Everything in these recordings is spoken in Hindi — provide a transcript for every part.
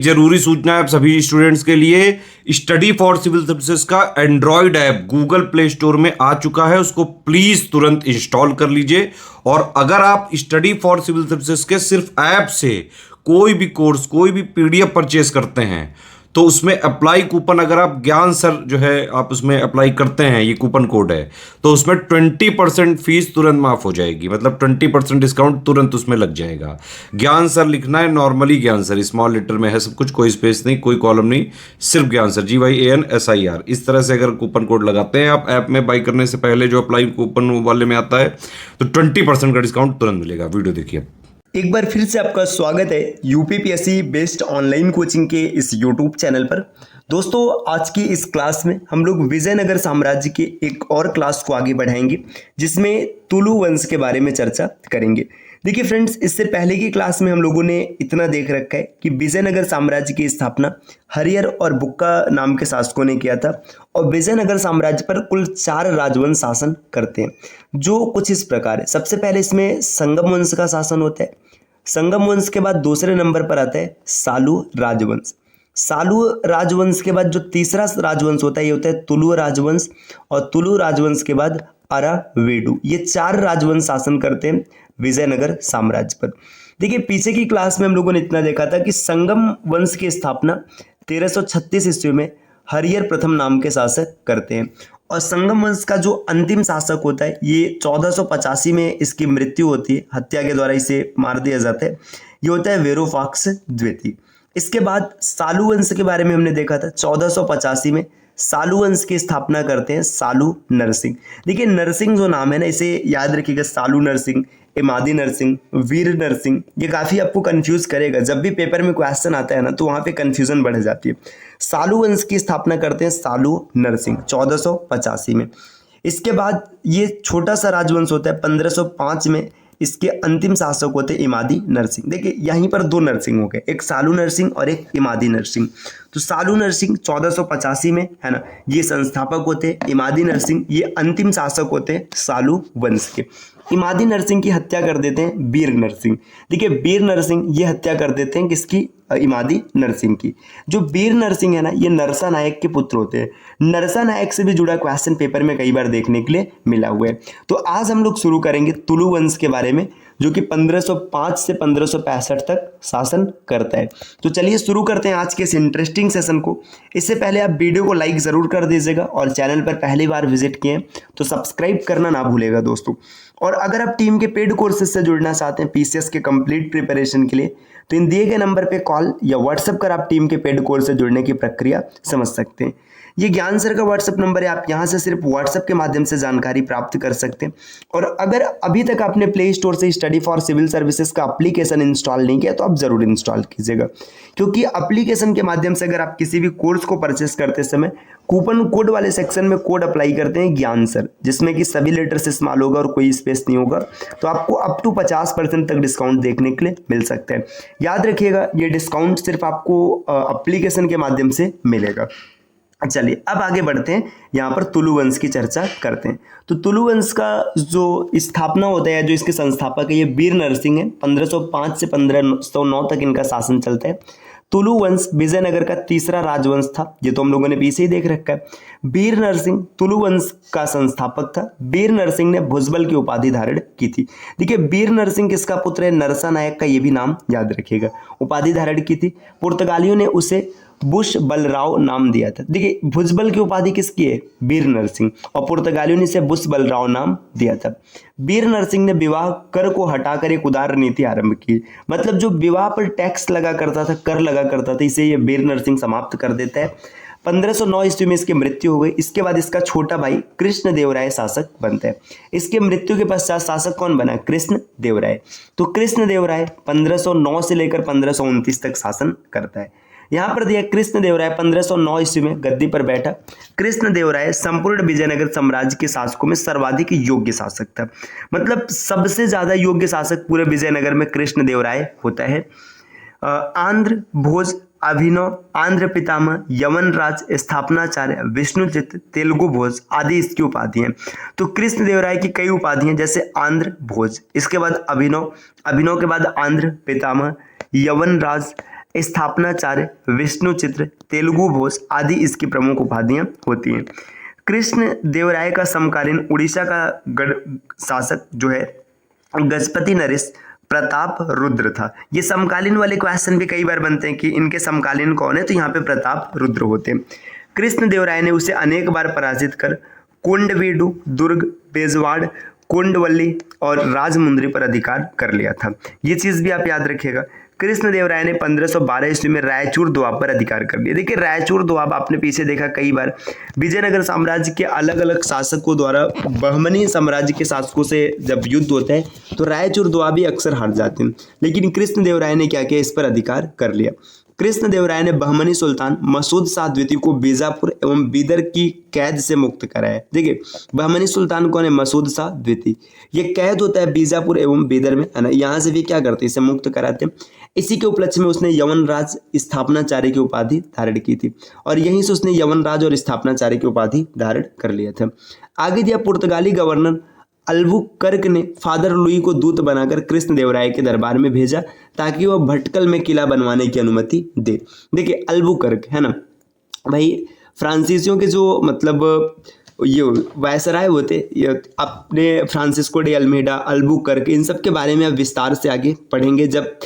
जरूरी सूचना है आप सभी स्टूडेंट्स के लिए। स्टडी फॉर सिविल सर्विसेज का Android app Google play store में आ चुका है, उसको प्लीज तुरंत इंस्टॉल कर लीजिए। और अगर आप स्टडी फॉर सिविल सर्विसेज के सिर्फ ऐप से कोई भी कोर्स, कोई भी पीडीएफ परचेस करते हैं तो उसमें अप्लाई कूपन, अगर आप ज्ञान सर जो है आप उसमें अप्लाई करते हैं, ये कूपन कोड है, तो उसमें 20% फीस तुरंत माफ हो जाएगी। मतलब 20% डिस्काउंट तुरंत उसमें लग जाएगा। ज्ञान सर लिखना है, नॉर्मली ज्ञान सर, स्मॉल लेटर में है सब कुछ, कोई स्पेस नहीं, कोई कॉलम नहीं, सिर्फ ज्ञान सर, GYANSIR। इस तरह से अगर कूपन कोड लगाते हैं आप ऐप में बाई करने से पहले, जो अप्लाई कूपन वाले में आता है, तो 20% का डिस्काउंट तुरंत मिलेगा। वीडियो देखिए। एक बार फिर से आपका स्वागत है यूपीपीएससी बेस्ड ऑनलाइन कोचिंग के इस यूट्यूब चैनल पर। दोस्तों, आज की इस क्लास में हम लोग विजयनगर साम्राज्य के एक और क्लास को आगे बढ़ाएंगे, जिसमें तुलु वंश के बारे में चर्चा करेंगे। देखिए फ्रेंड्स, इससे पहले की क्लास में हम लोगों ने इतना देख रखा है कि विजयनगर साम्राज्य की स्थापना हरियर और बुक्का नाम के शासकों ने किया था, और विजयनगर साम्राज्य पर कुल 4 राजवंश शासन करते हैं, जो कुछ इस प्रकार है। सबसे पहले इसमें संगम वंश का शासन होता है। संगम वंश के बाद दूसरे नंबर पर आता है सालू राजवंश। सालू राजवंश के बाद जो तीसरा राजवंश होता है, ये होता है तुलु राजवंश, और तुलु राजवंश के बाद अरावेडु। ये 4 राजवंश शासन करते हैं विजयनगर साम्राज्य पर। देखिए, पीछे की क्लास में हम लोगों ने इतना देखा था कि संगम वंश की स्थापना 1336 ईस्वी में हरियर प्रथम नाम के शासक करते हैं, और संगम वंश का जो अंतिम शासक होता है, ये 1485 में इसकी मृत्यु होती है, हत्या के द्वारा इसे मार दिया जाता है। ये होता है वेरोफाक्स द्वितीय। इसके बाद सालू वंश के बारे में हमने देखा था। 1485 में सालू वंश की स्थापना करते हैं सालू नरसिंह। देखिए, नरसिंह जो नाम है ना, इसे याद रखिएगा। सालू नरसिंह, इमादी नरसिंह, वीर नरसिंह, ये काफ़ी आपको कंफ्यूज करेगा। जब भी पेपर में क्वेश्चन आता है ना, तो वहाँ पे कंफ्यूजन बढ़ जाती है। सालू वंश की स्थापना करते हैं सालू नरसिंह 1485 में। इसके बाद ये छोटा सा राजवंश होता है 1505 में। इसके अंतिम शासक होते हैं इमादी नरसिंह। देखिए, यहीं पर 2 नरसिंह हो गए, एक सालू नरसिंह और एक इमादी नरसिंह। तो सालू नरसिंह 1485 में है ना, ये संस्थापक होते हैं। इमादी नरसिंह ये अंतिम शासक होते हैं सालू वंश के। इमादी नरसिंह की हत्या कर देते हैं वीर नरसिंह। देखिए, वीर नरसिंह ये हत्या कर देते हैं किसकी? इमादी नरसिंह की। जो वीर नरसिंह है ना, ये नरसा नायक के पुत्र होते हैं। नरसा नायक से भी जुड़ा क्वेश्चन पेपर में कई बार देखने के लिए मिला हुआ है। तो आज हम लोग शुरू करेंगे तुलु वंश के बारे में, जो कि 1505 से 1565 तक शासन करता है। तो चलिए शुरू करते हैं आज के इस इंटरेस्टिंग सेशन को। इससे पहले आप वीडियो को लाइक ज़रूर कर दीजिएगा, और चैनल पर पहली बार विजिट किए तो सब्सक्राइब करना ना भूलेगा दोस्तों। और अगर आप टीम के पेड कोर्सेज से जुड़ना चाहते हैं पीसीएस के कंप्लीट प्रिपरेशन के लिए, तो इन दिए गए नंबर पे कॉल या व्हाट्सएप कर आप टीम के पेड कोर्स से जुड़ने की प्रक्रिया समझ सकते हैं। ये ज्ञान सर का व्हाट्सएप नंबर है, आप यहाँ से सिर्फ व्हाट्सएप के माध्यम से जानकारी प्राप्त कर सकते हैं। और अगर अभी तक आपने प्ले स्टोर से स्टडी फॉर सिविल सर्विसेज का एप्लीकेशन इंस्टॉल नहीं किया, तो आप जरूर इंस्टॉल कीजिएगा, क्योंकि एप्लीकेशन के माध्यम से अगर आप किसी भी कोर्स को परचेस करते समय कूपन कोड वाले सेक्शन में कोड अप्लाई करते हैं ज्ञान सर, जिसमें कि सभी लेटर से स्मॉल होगा और कोई स्पेस नहीं होगा, तो आपको अप टू 50% तक डिस्काउंट देखने के लिए मिल सकता है। याद रखिएगा, ये डिस्काउंट सिर्फ आपको एप्लीकेशन के माध्यम से मिलेगा। चलिए अब आगे बढ़ते हैं, यहाँ पर तुलु वंश की चर्चा करते हैं। तो तुलु वंश का जो स्थापना होता है, जो इसके संस्थापक है, ये वीर नरसिंह है। 1505 से 1509 तक इनका शासन चलता है। तुलु वंश विजयनगर का तीसरा राजवंश था, ये तो हम लोगों ने पीछे ही देख रखा है। वीर नरसिंह तुलु वंश का संस्थापक था। वीर नरसिंह ने भुजबल की उपाधि धारण की थी। देखिए, वीर नरसिंह किसका पुत्र है? नरसा नायक का, ये भी नाम याद रखिएगा। उपाधि धारण की थी। पुर्तगालियों ने उसे बुश बलराव नाम दिया था। देखिए, भुजबल की उपाधि किसकी है? वीर नरसिंह, और पुर्तगालियों ने इसे बुश बलराव नाम दिया था। वीर नरसिंह ने विवाह कर को हटाकर एक उदार नीति आरंभ की। मतलब जो विवाह पर टैक्स लगा करता था, कर लगा करता था, इसे ये वीर नरसिंह समाप्त कर देता है। 1509 ईस्वी में इसकी मृत्यु हो गई। इसके बाद इसका छोटा भाई कृष्ण देव राय शासक बनता है। इसके मृत्यु के पश्चात शासक कौन बना? कृष्ण देव राय। तो कृष्ण देव राय 1509 से लेकर 1529 तक शासन करता है। यहाँ पर दिया कृष्ण देव राय 1509 ईस्वी में गद्दी पर बैठा। कृष्ण देव राय संपूर्ण विजयनगर साम्राज्य के शासकों में सर्वाधिक योग्य शासक था। मतलब सबसे ज्यादा योग्य शासक पूरे विजयनगर में कृष्ण देव राय होता है। आंध्र भोज, अभिनव, आंध्र पितामह, यवन राज, स्थापनाचार्य, विष्णुचित, तेलुगु भोज आदि इसकी उपाधि हैं। तो कृष्ण देव राय की कई उपाधि हैं, जैसे आंध्र भोज, इसके बाद अभिनव, अभिनव के बाद आंध्र पितामह, यवन राज, स्थापनाचार्य, विष्णु चित्र, तेलुगु बोस आदि इसकी प्रमुख उपाधियां होती हैं। कृष्ण देव राय का समकालीन उड़ीसा का गढ़ शासक जो है गजपति नरेश प्रताप रुद्र था। ये समकालीन वाले क्वेश्चन भी कई बार बनते हैं कि इनके समकालीन कौन है, तो यहाँ पे प्रताप रुद्र होते हैं। कृष्ण देव राय ने उसे अनेक बार पराजित कर कुंडवीडु, दुर्ग, बेजवाड़, कुंडवली और राजमुंद्री पर अधिकार कर लिया था। ये चीज़ भी आप याद रखिएगा। कृष्ण देव राय ने 1512 ईस्वी में रायचूर दोआब पर अधिकार कर लिया। देखिए रायचूर दोआब आपने पीछे देखा कई बार विजयनगर साम्राज्य के अलग अलग शासकों द्वारा बहमनी साम्राज्य के शासकों से जब युद्ध होता है तो रायचूर दोआब ही अक्सर हार जाते हैं, लेकिन कृष्ण देव राय ने क्या किया, इस पर अधिकार कर लिया। कृष्ण देव राय ने बहमनी सुल्तान मसूद शाह द्वितीय को बीजापुर एवं बीदर की कैद से मुक्त कराया। देखिए बहमनी सुल्तान कौन है, मसूद शाह द्वितीय। ये कैद होता है बीजापुर एवं बीदर में, है ना, यहाँ से भी क्या करते हैं, इसे मुक्त कराते हैं। इसी के उपलक्ष्य में उसने यवन राज स्थापनाचार्य की उपाधि धारण की थी और यहीं से उसने यवन राज और स्थापनाचार्य की उपाधि धारण कर लिया था। आगे दिया पुर्तगाली गवर्नर अल्बुकर्क ने फादर लुई को दूत बनाकर कृष्ण देव राय के दरबार में भेजा ताकि वह भटकल में किला बनवाने की अनुमति दे। देखिए अल्बुकर्क है ना भाई, फ्रांसीसियों के जो मतलब ये वायसराय होते, ये अपने फ्रांसिस्को डे अल्मेडा, अल्बुकर्क, इन सब के बारे में अब विस्तार से आगे पढ़ेंगे जब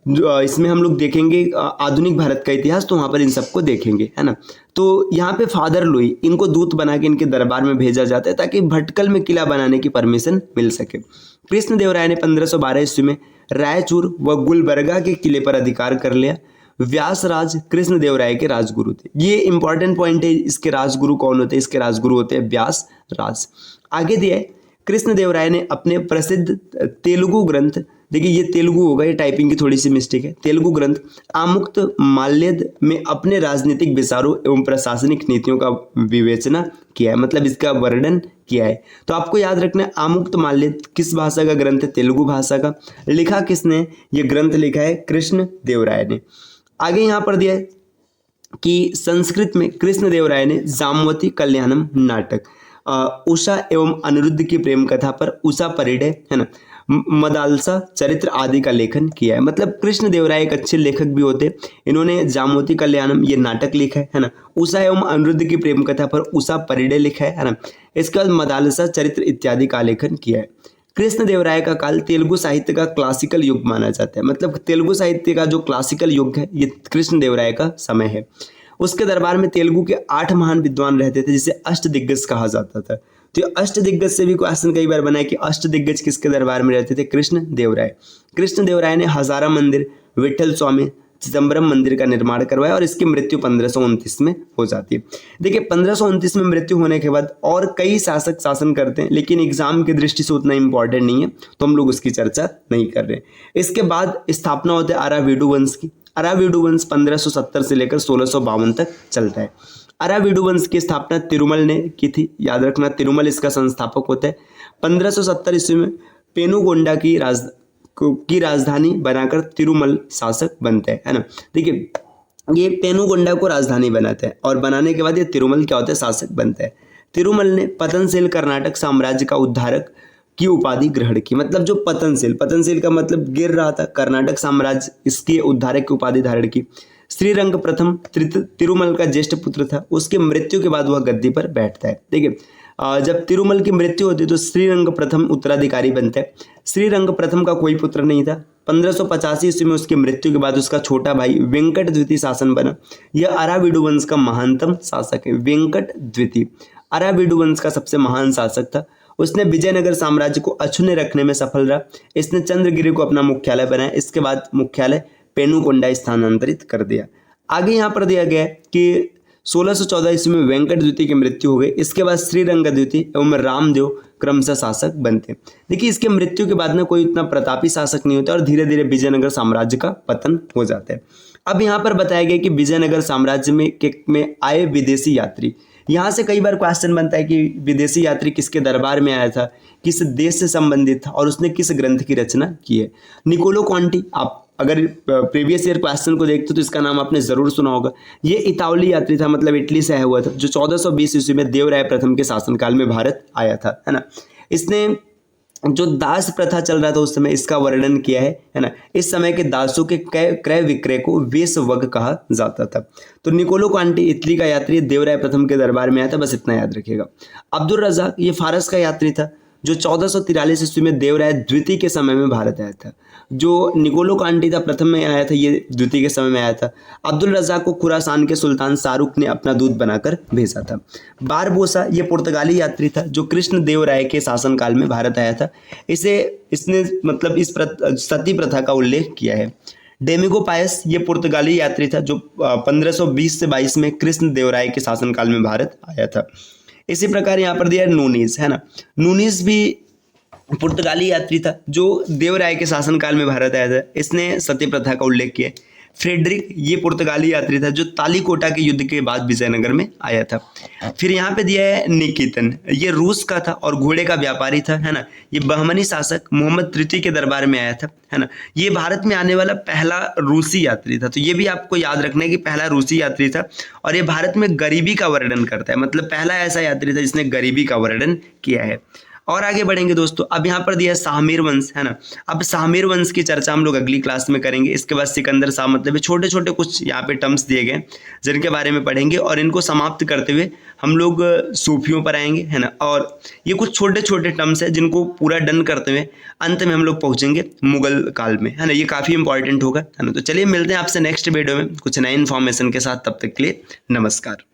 इसमें हम लोग देखेंगे आधुनिक भारत का इतिहास, तो वहाँ पर इन सबको देखेंगे, है ना। तो यहाँ पे फादर लुई इनको दूत बना के इनके दरबार में भेजा जाता है ताकि भटकल में किला बनाने की परमिशन मिल सके। कृष्ण देव राय ने 1512 ईस्वी में रायचूर व गुलबर्गा के किले पर अधिकार कर लिया। व्यासराज कृष्ण देव राय के राजगुरु थे। ये इंपॉर्टेंट पॉइंट है, इसके राजगुरु कौन होते हैं, इसके राजगुरु होते हैं व्यासराज। आगे दिया है कृष्ण देव राय ने अपने प्रसिद्ध तेलुगु ग्रंथ, देखिए ये तेलुगु होगा, ये टाइपिंग की थोड़ी सी मिस्टेक है, तेलुगु ग्रंथ आमुक्त माल्यद में अपने राजनीतिक विचारों एवं प्रशासनिक नीतियों का विवेचना किया है, मतलब इसका वर्णन किया है। तो आपको याद रखना है आमुक्त माल्यद किस भाषा का ग्रंथ है, तेलुगु भाषा का। लिखा किसने, ये ग्रंथ लिखा है कृष्ण देव राय ने। आगे यहाँ पर दिया है कि संस्कृत में कृष्ण देव राय ने जामवती कल्याणम नाटक, उषा एवं अनिरुद्ध की प्रेम कथा पर उषा परिडय, है ना, मदालसा चरित्र आदि का लेखन किया है। मतलब कृष्ण देव राय एक अच्छे लेखक भी होते। इन्होंने जामवती कल्याणम ये नाटक लिखा है ना, उषा एवं अनिरुद्ध की प्रेम कथा पर उषा परिडय लिखा है ना, इसके बाद मदालसा चरित्र इत्यादि का लेखन किया है। कृष्ण देव राय का काल तेलुगु साहित्य का क्लासिकल युग माना जाता है, मतलब तेलुगु साहित्य का जो क्लासिकल युग है ये कृष्ण देव राय का समय है। उसके दरबार में तेलुगु के 8 महान विद्वान रहते थे जिसे अष्टदिग्गज कहा जाता था। तो अष्टदिग्गज से भी क्वेश्चन कई बार बना है कि अष्टदिग्गज किसके दरबार में रहते थे, कृष्ण देव राय। कृष्ण देव राय ने हजारा मंदिर, विठल स्वामी, चिदम्बरम मंदिर का निर्माण करवाया और इसकी मृत्यु 1529 में हो जाती है। देखिए 1529 में मृत्यु होने के बाद और कई शासक शासन करते हैं, लेकिन एग्जाम की दृष्टि से उतना इंपॉर्टेंट नहीं है, तो हम लोग उसकी चर्चा नहीं कर रहे। इसके बाद स्थापना होती है अराविडु वंश की। अराविडु वंश 1570 से लेकर 1652 तक चलता है। अराविडु वंश की स्थापना तिरुमल ने की थी, याद रखना तिरुमल इसका संस्थापक होता है। 1570 ईस्वी में पेनुगोंडा की राजधानी बनाकर तिरुमल शासक बनते हैं, है ना। देखिए ये पेनुगोंडा को राजधानी बनाते हैं और बनाने के बाद ये तिरुमल क्या होता है, शासक बनते हैं। तिरुमल ने पतनशील कर्नाटक साम्राज्य का उद्धारक की उपाधि ग्रहण की, मतलब जो पतनशील का मतलब गिर रहा था कर्नाटक साम्राज्य, इसकी उद्धारक की उपाधि धारण की। श्रीरंग प्रथम तिरुमल का ज्येष्ठ पुत्र था, उसके मृत्यु के बाद वह गद्दी पर बैठता है। देखिए जब तिरुमल की मृत्यु होती है तो श्रीरंग प्रथम उत्तराधिकारी बनता है। श्रीरंग प्रथम का कोई पुत्र नहीं था। 1585 ईस्वी में उसकी मृत्यु के बाद उसका छोटा भाई वेंकट द्वितीय शासन बना। यह अराविडु वंश का महानतम शासक है। वेंकट द्वितीय अराविडु वंश का सबसे महान शासक था। उसने विजयनगर साम्राज्य को अछूते रखने में सफल रहा। इसने चंद्रगिरी को अपना मुख्यालय बनाया। इसके बाद मुख्यालय पेनुकोंडा स्थानांतरित कर दिया। आगे यहाँ पर दिया गया है कि 1614 ईस्वी में वेंकट द्वितीय की मृत्यु हो गई। इसके बाद श्रीरंग द्वितीय एवं रामदेव क्रमशः शासक बनते। देखिए इसके मृत्यु के बाद में कोई इतना प्रतापी शासक नहीं होता और धीरे धीरे विजयनगर साम्राज्य का पतन हो जाता है। अब यहाँ पर बताया गया कि विजयनगर साम्राज्य में आए विदेशी यात्री, यहाँ से कई बार क्वेश्चन बनता है कि विदेशी यात्री किसके दरबार में आया था, किस देश से संबंधित था और उसने किस ग्रंथ की रचना की है। निकोलो कॉन्टी, आप अगर प्रीवियस ईयर क्वेश्चन को देखते तो इसका नाम आपने जरूर सुना होगा। ये इतावली यात्री था, मतलब इटली से आया हुआ था, जो 1420 ईस्वी में देवराय प्रथम के शासनकाल में भारत आया था, है ना। इसने जो दास प्रथा चल रहा था उस समय, इसका वर्णन किया है ना। इस समय के दासों के क्रय विक्रय को वेश्यवग कहा जाता था। तो निकोलो कांटी इटली का यात्री देवराय प्रथम के दरबार में आया था, बस इतना याद रखिएगा। अब्दुल रज़ाक ये फारस का यात्री था जो 1443 ईस्वी में देवराय द्वितीय के समय में भारत आया था। जो निकोलो कांटी था प्रथम में आया था, ये द्वितीय के समय में आया था। अब्दुल रज़ाक को खुरासान के सुल्तान शाहरुख ने अपना दूत बनाकर भेजा था। बारबोसा ये पुर्तगाली यात्री था जो कृष्ण देव राय के शासनकाल में भारत आया था। इसने मतलब इस सती प्रथा का उल्लेख किया है। डेमिगो पायस ये पुर्तगाली यात्री था जो 1520 से 22 में कृष्ण देव राय के शासनकाल में भारत आया था। इसी प्रकार यहाँ पर दिया नूनीज है ना। नूनीज भी पुर्तगाली यात्री था जो देवराय के शासनकाल में भारत आया था। इसने सती प्रथा का उल्लेख किया। फ्रेडरिक ये पुर्तगाली यात्री था जो तालीकोटा के युद्ध के बाद विजयनगर में आया था। फिर यहाँ पे दिया है निकितन, ये रूस का था और घोड़े का व्यापारी था, है ना। ये बहमनी शासक मोहम्मद तृतीय के दरबार में आया था, है ना। ये भारत में आने वाला पहला रूसी यात्री था। तो ये भी आपको याद रखना है कि पहला रूसी यात्री था और ये भारत में गरीबी का वर्णन करता है, मतलब पहला ऐसा यात्री था जिसने गरीबी का वर्णन किया है। और आगे बढ़ेंगे दोस्तों। अब यहाँ पर दिया है शाहमीर वंश, है ना। अब शाहमीर वंश की चर्चा हम लोग अगली क्लास में करेंगे। इसके बाद सिकंदर शाह, मतलब छोटे छोटे कुछ यहाँ पे टर्म्स दिए गए जिनके बारे में पढ़ेंगे और इनको समाप्त करते हुए हम लोग सूफियों पर आएंगे, है ना। और ये कुछ छोटे छोटे टर्म्स है जिनको पूरा डन करते हुए अंत में हम लोग पहुँचेंगे मुगल काल में, है ना। ये काफ़ी इंपॉर्टेंट होगा, है ना। तो चलिए मिलते हैं आपसे नेक्स्ट वीडियो में कुछ नए इन्फॉर्मेशन के साथ। तब तक के लिए नमस्कार।